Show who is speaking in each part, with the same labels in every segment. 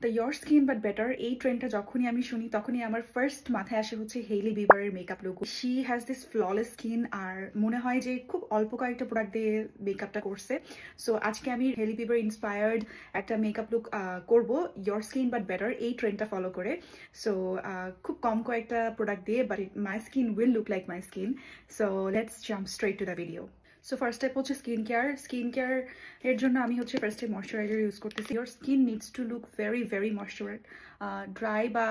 Speaker 1: The your skin but better এই ট্রেন্ডটা যখনই আমি শুনি তখনই আমার ফার্স্ট মাথায় আসে হচ্ছে হেইলি বিবারের makeup look. She has this flawless skin, আর মনে হয় যে খুব অল্প কয়েকটা প্রোডাক্ট দিয়ে মেকআপটা করছে। সো আজকে আমি হেইলি বিবার ইন্সপায়ার্ড একটা মেকআপ লুক করব ইয়োর স্কিন বাট বেটার এই ট্রেন্ডটা ফলো করে। সো খুব কম কয়েকটা প্রোডাক্ট দিয়ে, but my skin will look like my skin. So let's jump straight to the video. So first step হচ্ছে স্কিন কেয়ার এর জন্য আমি হচ্ছে ফার্স্টে ময়শ্চারাইজার ইউজ করতেছি। Your skin needs to look very very moisturise. Dry বা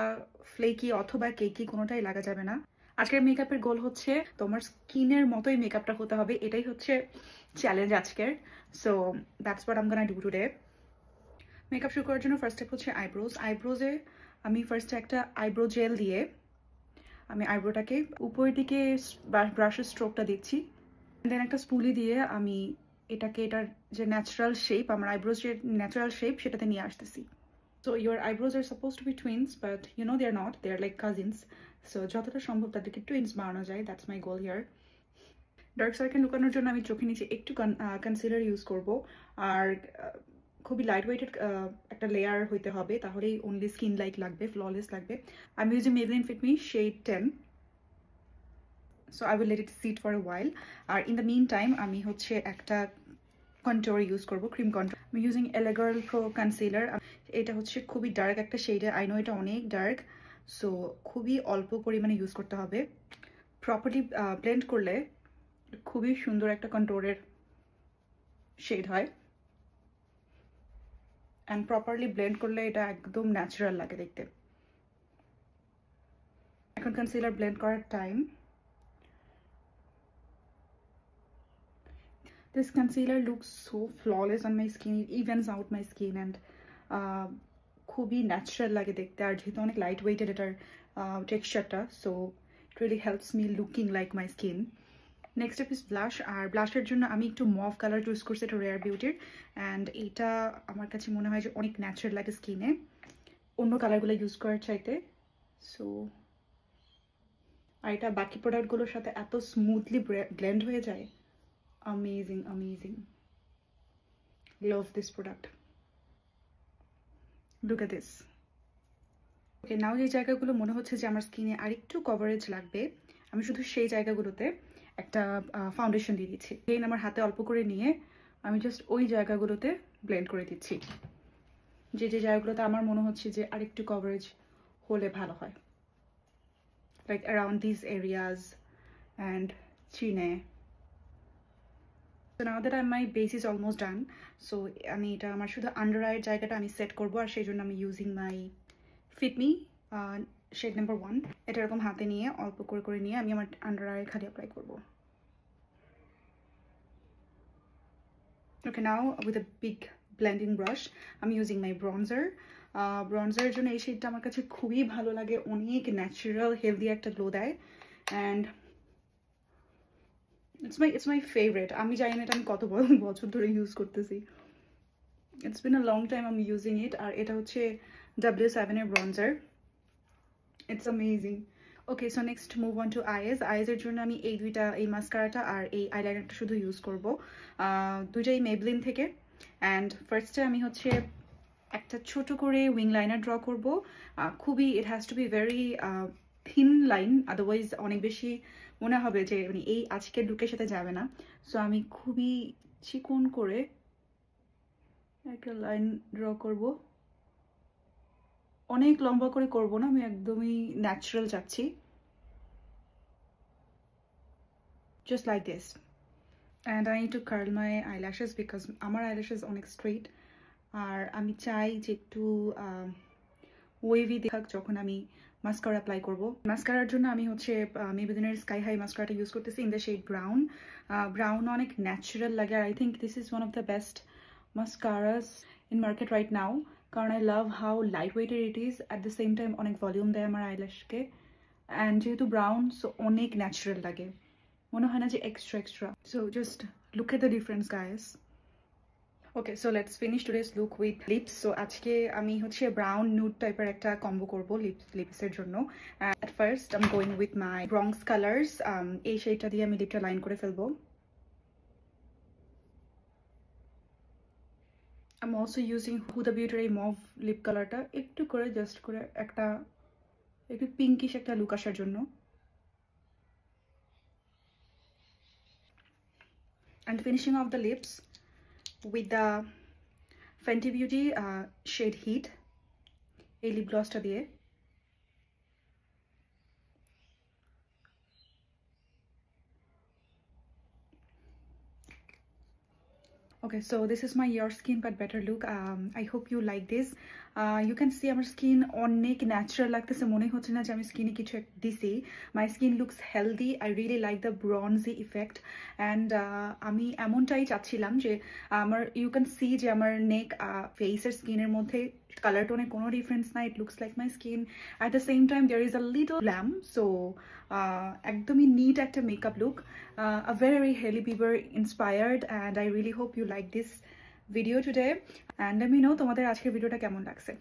Speaker 1: flaky অথবা কেকি কোনোটাই লাগা যাবে না। আজকের মেকআপের গোল হচ্ছে তোমার স্কিনের মতোই মেকআপটা হতে হবে, এটাই হচ্ছে চ্যালেঞ্জ আজকের। So that's what I am gonna do today. Makeup শুরু করার জন্য ফার্স্ট স্টেপ হচ্ছে আইব্রোজে আমি ফার্স্টে একটা আইব্রো জেল দিয়ে আমি আইব্রোটাকে উপরের দিকে ব্রাশের স্ট্রোকটা দিচ্ছি। দেন একটা স্পুলি দিয়ে আমি এটার যে ন্যাচারাল শেপ, আমার আইব্রোজ যে ন্যাচারাল শেপ সেটাতে নিয়ে আসতেছি। So your eyebrows are suppose to be twins, but you know they are not, they are like cousins. So যতটা সম্ভব তাদেরকে টুইন্স বানানো যায়, that's my goal here. Dark circle লুকানোর জন্য আমি চোখে নিচে একটু কনসিলার ইউজ করব, আর খুবই লাইট ওয়েটেড একটা লেয়ার হইতে হবে, তাহলেই অনলি স্কিন লাইক লাগবে, ফ্ললেস লাগবে। I am using Maybelline Fit Me shade 10. So I will let it sit for a while. আর in the meantime আমি হচ্ছে একটা কন্ট্যুর ইউজ করব, ক্রিম কন্ট্যুর। আমি using LA Girl Pro concealer. এটা হচ্ছে খুবই ডার্ক একটা শেডে, আই নো এটা অনেক ডার্ক, সো খুবই অল্প পরিমাণে ইউজ করতে হবে। প্রপারলি ব্লেন্ড করলে খুবই সুন্দর একটা কন্ট্যুরের শেড হয়, অ্যান্ড প্রপারলি ব্লেন্ড করলে এটা একদম ন্যাচারাল লাগে দেখতে। এখন কনসিলার ব্লেন্ড করার time. This concealer looks so flawless on my skin. It evens out my skin and খুবই ন্যাচারাল লাগে দেখতে, আর যেহেতু অনেক লাইট ওয়েটেড এটার টেক্সচারটা, so it really helps me looking like my skin. Next step is blush. আর ব্লাশের জন্য আমি একটু মভ কালার চুজ করছি, এটা রেয়ার বিউটির, অ্যান্ড এটা আমার কাছে মনে হয় যে অনেক ন্যাচারাল লাগে স্কিনে অন্য কালারগুলো ইউজ করার চাইতে। সো আর এটা বাকি প্রোডাক্টগুলোর সাথে এত স্মুথলি ব্লেন্ড হয়ে যায়। Amazing, amazing. Love this product. Look at this. Okay, now যে জায়গাগুলো মনে হচ্ছে যে আমার স্কিনে আরেকটু কভারেজ লাগবে, আমি শুধু সেই জায়গাগুলোতে একটা ফাউন্ডেশন দিয়ে দিচ্ছি। দেন আমার হাতে অল্প করে নিয়ে আমি জাস্ট ওই জায়গাগুলোতে ব্লেন্ড করে দিচ্ছি, যে জায়গাগুলোতে আমার মনে হচ্ছে যে আরেকটু কভারেজ হলে ভালো হয়, like around this areas and চিনে। So now that my base is almost done, so আমি এটা আমার শুধু আন্ডার আইয়ের জায়গাটা আমি সেট করবো, আর সেই জন্য আমি using my fit me shade number 1। এটা এরকম হাতে নিয়ে অল্প করে নিয়ে আমি আমার আন্ডার আইয়ে খালি অ্যাপ্লাই করবো। Okay, now with a big blending brush আমি ইউজিং মাই ব্রনজার। ব্রনজারের জন্য এই শেডটা আমার কাছে খুবই ভালো লাগে, অনেক ন্যাচারাল হেলদি একটা গ্লো দেয়, অ্যান্ড it's my favorite. আমি জানি না এটা আমি কত বছর ধরে ইউজ করতেছি। It's been a long time I'm using it. আর এটা হচ্ছে W7 এর ব্রনজার। It's amazing. Okay, so next move on to eyes. Eyes এর জন্য আমি এই মাস্কারাটা আর এই আইলাইনারটা শুধু ইউজ করব, দুইটাই Maybelline থেকে। অ্যান্ড ফার্স্টে আমি হচ্ছে একটা ছোট করে উইং লাইনার ড্র করব। খুবই it has to be very thin line, otherwise অনেক বেশি মনে হবে যে মানে এই আজকের লুকের সাথে যাবে না। সো আমি খুবই চিকন করে একটা লাইন ড্র করব, অনেক লম্বা করে করব না, আমি একদমই ন্যাচারাল চাচ্ছি, just like this. And I need to curl my eyelashes because আমার আইল্যাশেস অনেক স্ট্রেট, আর আমি চাই যে একটু ওয়েভি দেখাক যখন আমি মাস্কারা অ্যাপ্লাই করব। মাস্কারার জন্য আমি হচ্ছে Maybelline স্কাই হাই মাস্কারাটা ইউজ করতেছি in the shade brown. Brown অনেক ন্যাচারাল লাগে, আর I think this is one of the best mascaras in market right now, কারণ I love how light weighted it is, at the same time অনেক volume দেয় আমার আইল্যাশকে, and যেহেতু brown so অনেক ন্যাচারাল লাগে, মনে হয় না যে extra. So just look at the difference guys. Okay, so let's finish today's look with lips. So আজকে আমি হচ্ছে ব্রাউন নুড টাইপের একটা কম্বো করবো লিপসের জন্য। At first I am going with my Bronx colours. এই শেডটা দিয়ে আমি লিপটা লাইন করে ফেলবো। I'm also using Huda Beautyর এই মভ লিপ কালারটা একটু করে জাস্ট করে একটু পিঙ্কিশ একটা লুক আসার জন্য। And finishing off the lips with the Fenty Beauty shade Heat এই লিপ গ্লসটা দিয়ে। Okay, so this is my Your Skin But Better look. I hope you like this. You can see আমার skin অনেক natural লাগতেছে, মনে হচ্ছে না যে আমি স্কিনে কিছু দিছি। My skin looks healthy. I really like the bronzy effect. And আমি এমনটাই চাচ্ছিলাম যে আমার ইউ ক্যান সি যে আমার নেক ফেসের স্কিনের মধ্যে কালার টোনে কোনো ডিফারেন্স না। It looks like my skin. At the same time there is a little glam. So একদমই নিট একটা makeup look, a very Hailey Bieber inspired, and I really hope you like this video today, and let me know তোমাদের আজকের ভিডিওটা কেমন লাগছে।